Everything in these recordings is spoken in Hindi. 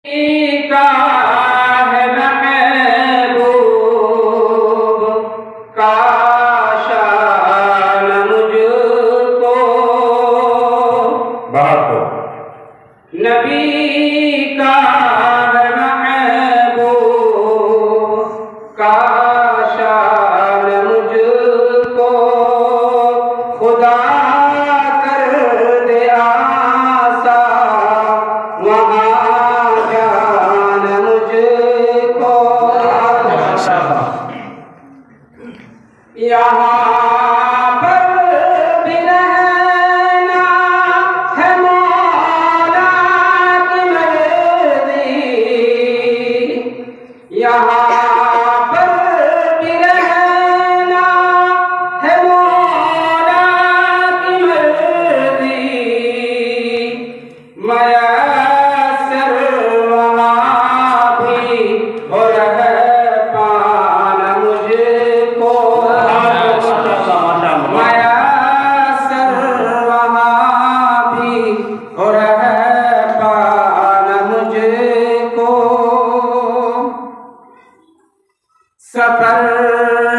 का है महबूब का शान मुझको नबी का है महबूब का शान मुझको खुदा कर दे आसा वहाँ यहाँ पर भी रहना है मौला की मर्ज़ी, यहाँ पर भी रहना है मौला की मर्ज़ी, मयस्सर वहाँ भी हो रहा सफर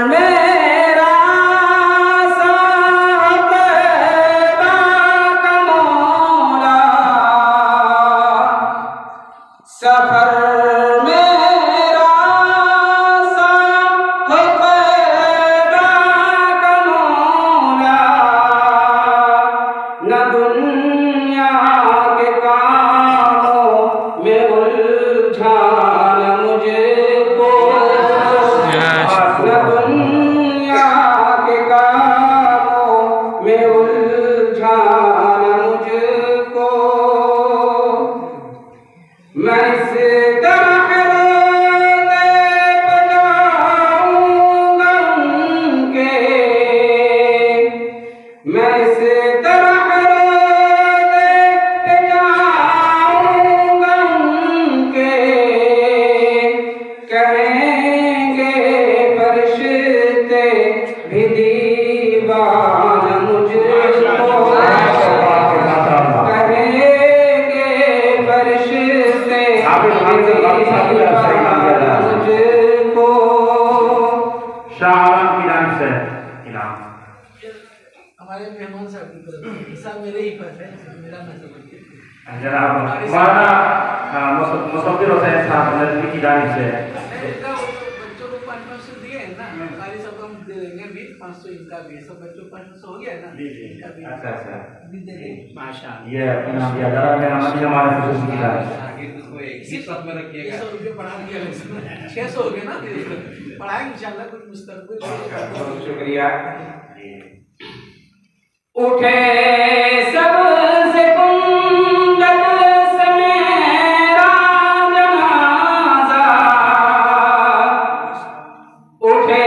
मेरा साहब का मौला, सफर मेरा साहब का मौला, न दुनिया के कामों में उलझान मुझको, दुनिया के कामों में उलझान मुझको, मैं इस तरह जाऊंगा उनके, मैं इस तरह जाऊंगा उनके, करेंगे फरिश्ते भी दीवान मुझको, करेंगे फरिश्ते मुझको। शाह की नाम से इनाम हमारे मेहमान साहब की तरफ सब मेरे ही पर है, मेरा मैं समझिए जनाब मौलाना मुसफ्फिर हुसैन साहब नजमी की जानिब से बच्चों को 500 दिए हैं ना, कारी सब हम दे देंगे भी 500 इनका भी, सब बच्चों 500 हो गया ना जी जी। अच्छा अच्छा भी दे देंगे माशाअल्लाह। ये इनाम दिया जा रहा है मेरा मदीना हमारे खुसूसी की जानिब से। आगे इसको एक ही साथ में रखिएगा, 600 रुपये बढ़ा दिया 600 हो गए ना, पढ़ाएंगे इंशाल्लाह कुछ मुस्तकबिल। बहुत शुक्रिया। उठे सबसे गुंबद से मेरा जनाजा, उठे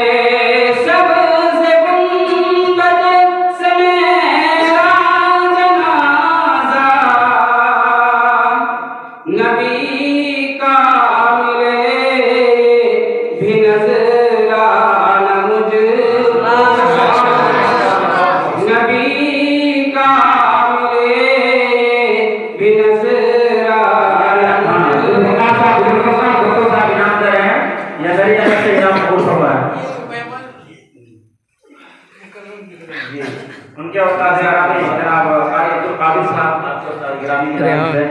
सबसे गुंबद से मेरा जनाजा, नबी का मिले भी नज़राना मुझको, नबी का मिले भी नज़राना उनके उस्ताद गिरामी जनाब कारी अब्दुल कादिर साहब के उस्ताद गिरामी की जानिब से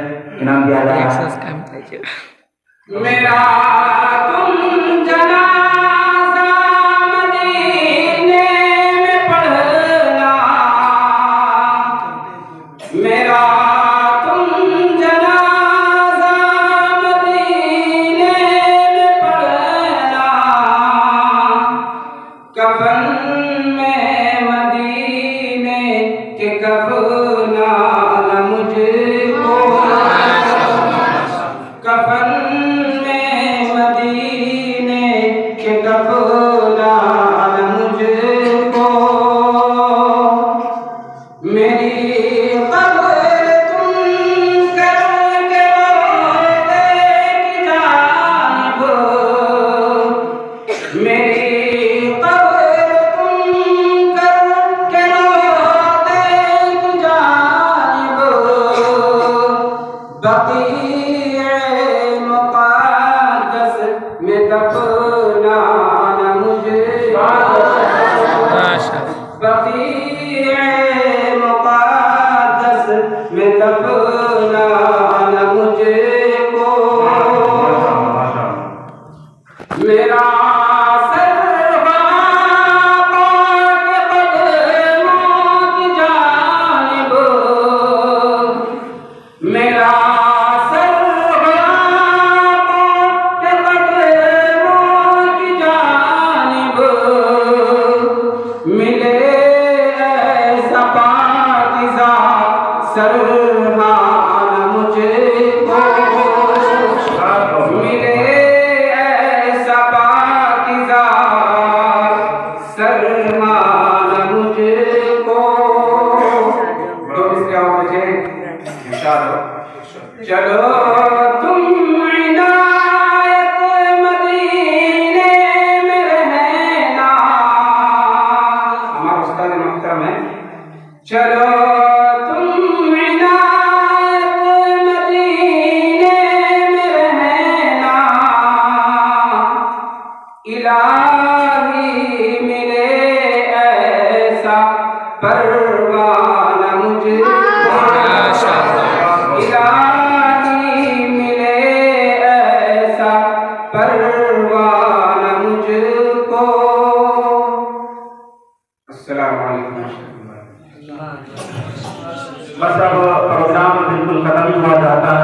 इनाम दिया जा रहा है। मेरा तुम जनाजा मदीने में पढ़ना, मेरा तुम जनाजा मदीने में पढ़ना, कफन में मदीने के कफनाना मुझको, कफन में मदीने के कफनाना मुझको, मेरी कब्र तुम करके रोज़े की जानिब, मेरी कब्र तुम करके रोज़े की जानिब, बक़ीए परवाना मुझको इलाही मिले ऐसा परवाना मुझको। अस्सलाम वालेकुम। बस अब प्रोग्राम बिल्कुल खत्म हुआ जाता है।